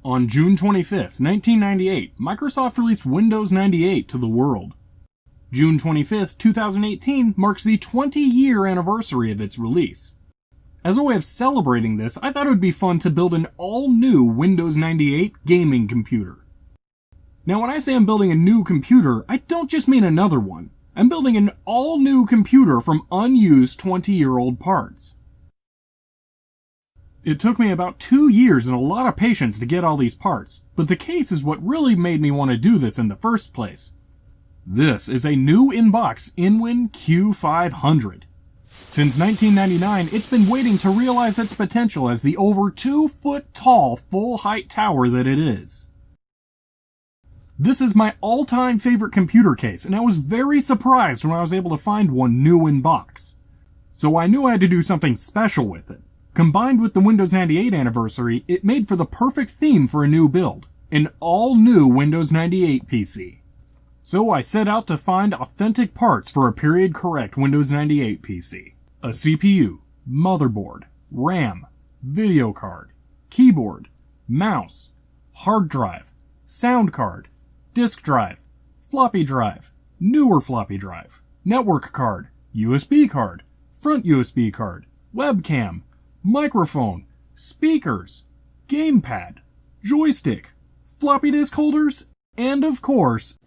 On June 25th, 1998, Microsoft released Windows 98 to the world. June 25th, 2018 marks the 20-year anniversary of its release. As a way of celebrating this, I thought it would be fun to build an all-new Windows 98 gaming computer. Now when I say I'm building a new computer, I don't just mean another one. I'm building an all-new computer from unused 20-year-old parts. It took me about 2 years and a lot of patience to get all these parts, but the case is what really made me want to do this in the first place. This is a new in-box Inwin Q500. Since 1999, it's been waiting to realize its potential as the over 2-foot-tall full-height tower that it is. This is my all-time favorite computer case, and I was very surprised when I was able to find one new in box. So I knew I had to do something special with it. Combined with the Windows 98 anniversary, it made for the perfect theme for a new build, an all-new Windows 98 PC. So I set out to find authentic parts for a period-correct Windows 98 PC. A CPU, motherboard, RAM, video card, keyboard, mouse, hard drive, sound card, disk drive, floppy drive, newer floppy drive, network card, USB card, front USB card, webcam, microphone, speakers, gamepad, joystick, floppy disk holders, and of course,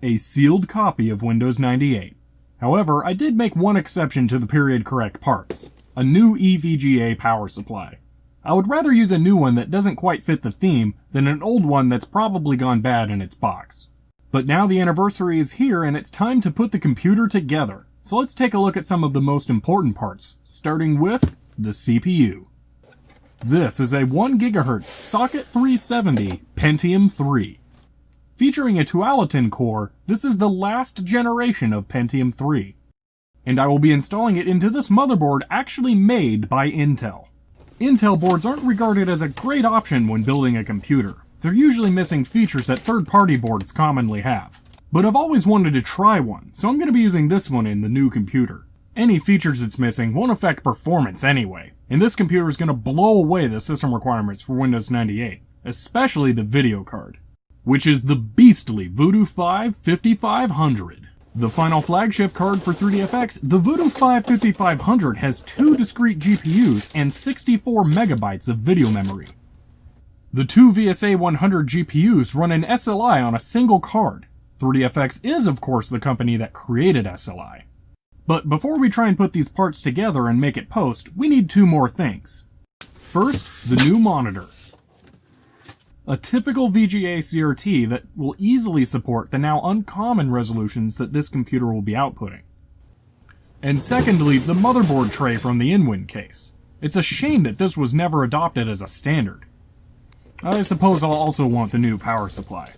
a sealed copy of Windows 98. However, I did make one exception to the period-correct parts, a new EVGA power supply. I would rather use a new one that doesn't quite fit the theme than an old one that's probably gone bad in its box. But now the anniversary is here and it's time to put the computer together. So let's take a look at some of the most important parts, starting with the CPU. This is a 1 GHz Socket 370 Pentium 3. Featuring a Tualatin core, this is the last generation of Pentium 3. And I will be installing it into this motherboard actually made by Intel. Intel boards aren't regarded as a great option when building a computer. They're usually missing features that third-party boards commonly have. But I've always wanted to try one, so I'm going to be using this one in the new computer. Any features it's missing won't affect performance anyway, and this computer is going to blow away the system requirements for Windows 98, especially the video card, which is the beastly Voodoo 5 5500. The final flagship card for 3DFX, the Voodoo 5 5500 has 2 discrete GPUs and 64 megabytes of video memory. The 2 VSA 100 GPUs run an SLI on a single card. 3DFX is, of course, the company that created SLI. But before we try and put these parts together and make it post, we need 2 more things. First, the new monitor. A typical VGA CRT that will easily support the now uncommon resolutions that this computer will be outputting. And secondly, the motherboard tray from the Inwin case. It's a shame that this was never adopted as a standard. I suppose I'll also want the new power supply.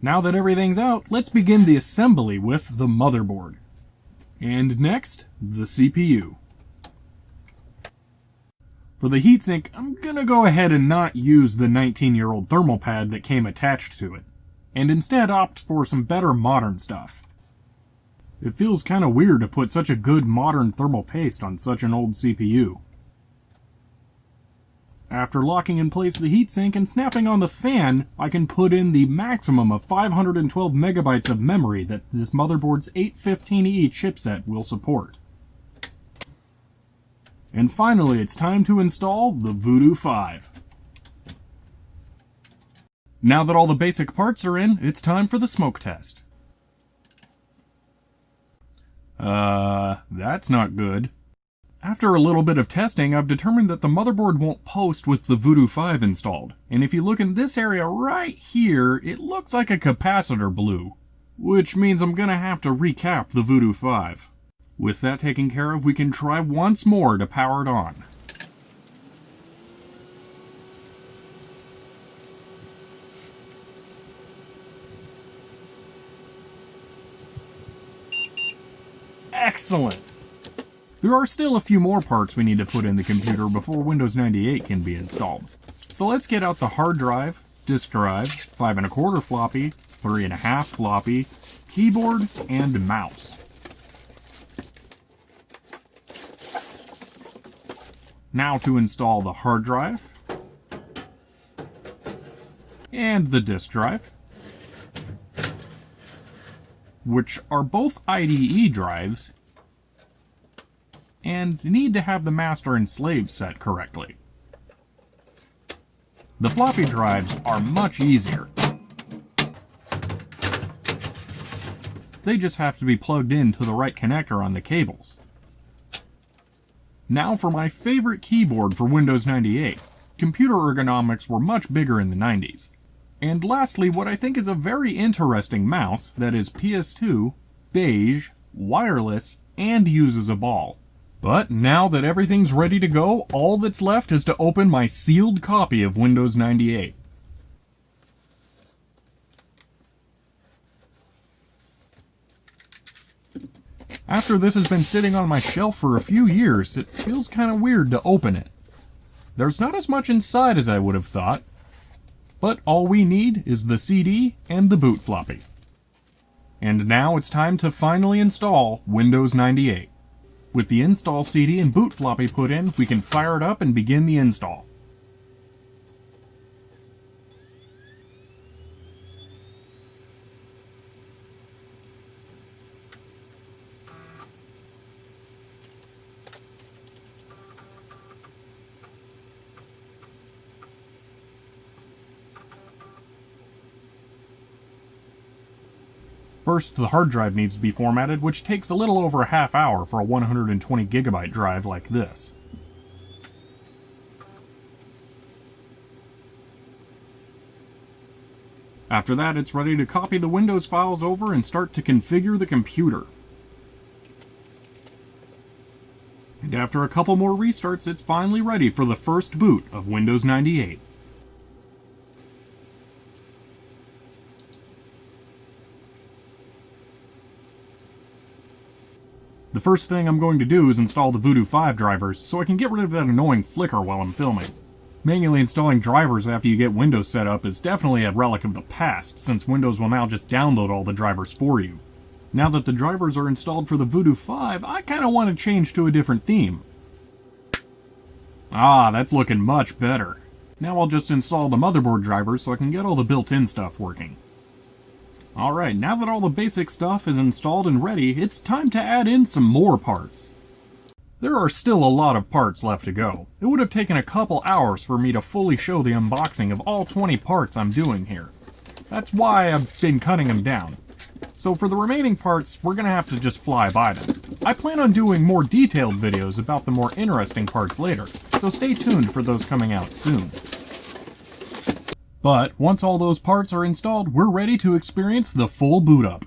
Now that everything's out, let's begin the assembly with the motherboard. And next, the CPU. For the heatsink, I'm gonna go ahead and not use the 19-year-old thermal pad that came attached to it, and instead opt for some better modern stuff. It feels kinda weird to put such a good modern thermal paste on such an old CPU. After locking in place the heatsink and snapping on the fan, I can put in the maximum of 512 megabytes of memory that this motherboard's 815E chipset will support. And finally, it's time to install the Voodoo 5. Now that all the basic parts are in, it's time for the smoke test. That's not good. After a little bit of testing, I've determined that the motherboard won't post with the Voodoo 5 installed. And if you look in this area right here, it looks like a capacitor blew. Which means I'm gonna have to recap the Voodoo 5. With that taken care of, we can try once more to power it on. Excellent! There are still a few more parts we need to put in the computer before Windows 98 can be installed. So let's get out the hard drive, disk drive, 5 1/4 floppy, 3 1/2 floppy, keyboard, and mouse. Now to install the hard drive, and the disk drive, which are both IDE drives, and need to have the master and slave set correctly. The floppy drives are much easier. They just have to be plugged into the right connector on the cables. Now for my favorite keyboard for Windows 98. Computer ergonomics were much bigger in the 90s. And lastly, what I think is a very interesting mouse that is PS2, beige, wireless, and uses a ball. But now that everything's ready to go, all that's left is to open my sealed copy of Windows 98. After this has been sitting on my shelf for a few years, it feels kind of weird to open it. There's not as much inside as I would have thought, but all we need is the CD and the boot floppy. And now it's time to finally install Windows 98. With the install CD and boot floppy put in, we can fire it up and begin the install. First, the hard drive needs to be formatted, which takes a little over a half hour for a 120 gigabyte drive like this. After that, it's ready to copy the Windows files over and start to configure the computer. And after a couple more restarts, it's finally ready for the first boot of Windows 98. The first thing I'm going to do is install the Voodoo 5 drivers so I can get rid of that annoying flicker while I'm filming. Manually installing drivers after you get Windows set up is definitely a relic of the past, since Windows will now just download all the drivers for you. Now that the drivers are installed for the Voodoo 5, I kinda want to change to a different theme. Ah, that's looking much better. Now I'll just install the motherboard drivers so I can get all the built-in stuff working. Alright, now that all the basic stuff is installed and ready, it's time to add in some more parts. There are still a lot of parts left to go. It would have taken a couple hours for me to fully show the unboxing of all 20 parts I'm doing here. That's why I've been cutting them down. So for the remaining parts, we're gonna have to just fly by them. I plan on doing more detailed videos about the more interesting parts later, so stay tuned for those coming out soon. But once all those parts are installed, we're ready to experience the full boot up.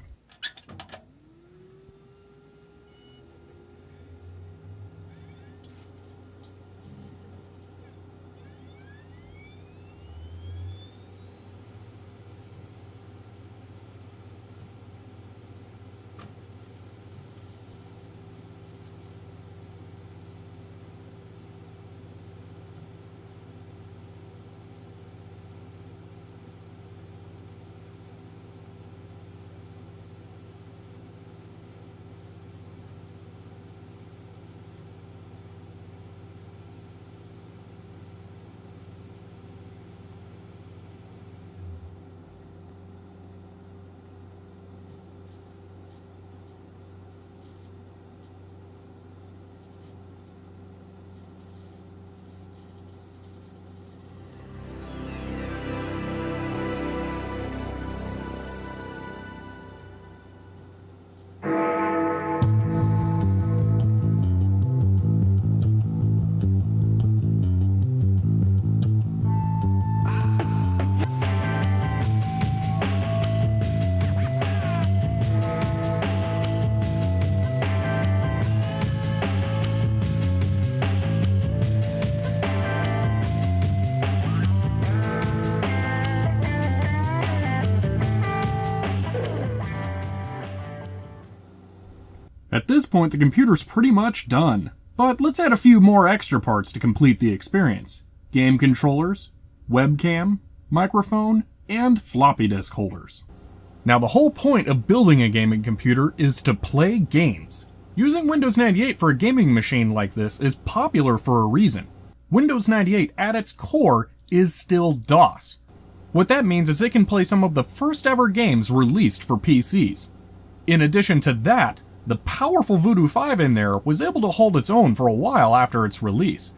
At this point, the computer's pretty much done. But let's add a few more extra parts to complete the experience. Game controllers, webcam, microphone, and floppy disk holders. Now the whole point of building a gaming computer is to play games. Using Windows 98 for a gaming machine like this is popular for a reason. Windows 98 at its core is still DOS. What that means is it can play some of the first ever games released for PCs. In addition to that, the powerful Voodoo 5 in there was able to hold its own for a while after its release.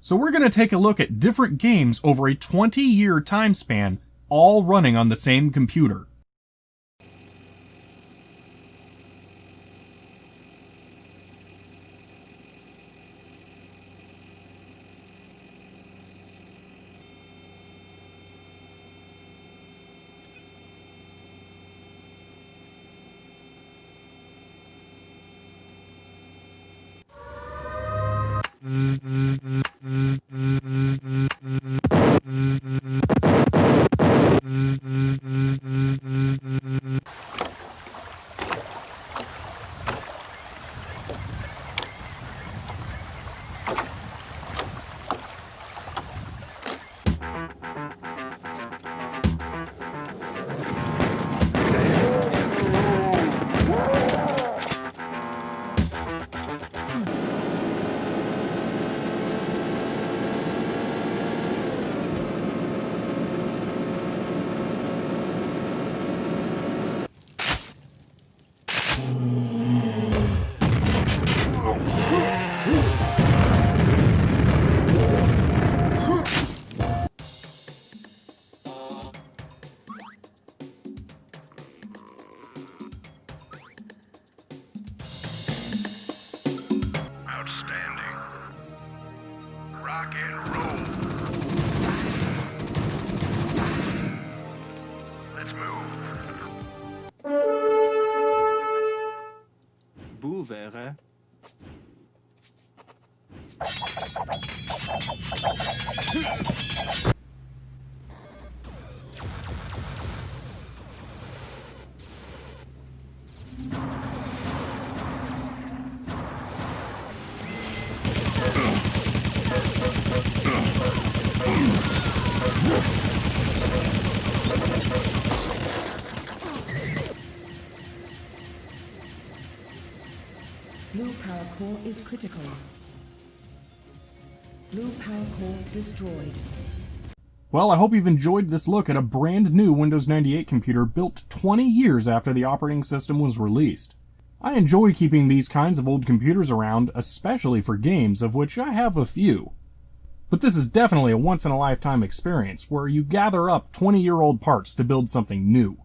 So we're going to take a look at different games over a 20-year time span, all running on the same computer. Outstanding. Rock and roll. Let's move. Bouvere. Blue power core is critical. Blue power core destroyed. Well, I hope you've enjoyed this look at a brand new Windows 98 computer built 20 years after the operating system was released. I enjoy keeping these kinds of old computers around, especially for games, of which I have a few. But this is definitely a once-in-a-lifetime experience, where you gather up 20-year-old parts to build something new.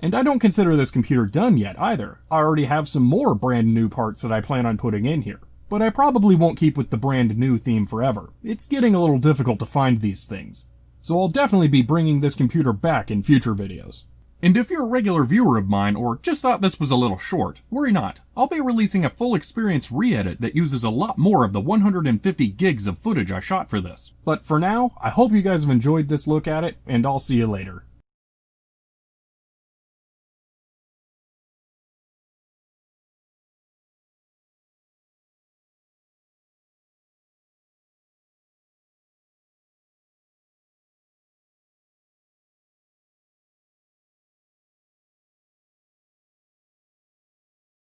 And I don't consider this computer done yet, either. I already have some more brand new parts that I plan on putting in here. But I probably won't keep with the brand new theme forever. It's getting a little difficult to find these things. So I'll definitely be bringing this computer back in future videos. And if you're a regular viewer of mine, or just thought this was a little short, worry not. I'll be releasing a full experience re-edit that uses a lot more of the 150 gigs of footage I shot for this. But for now, I hope you guys have enjoyed this look at it, and I'll see you later.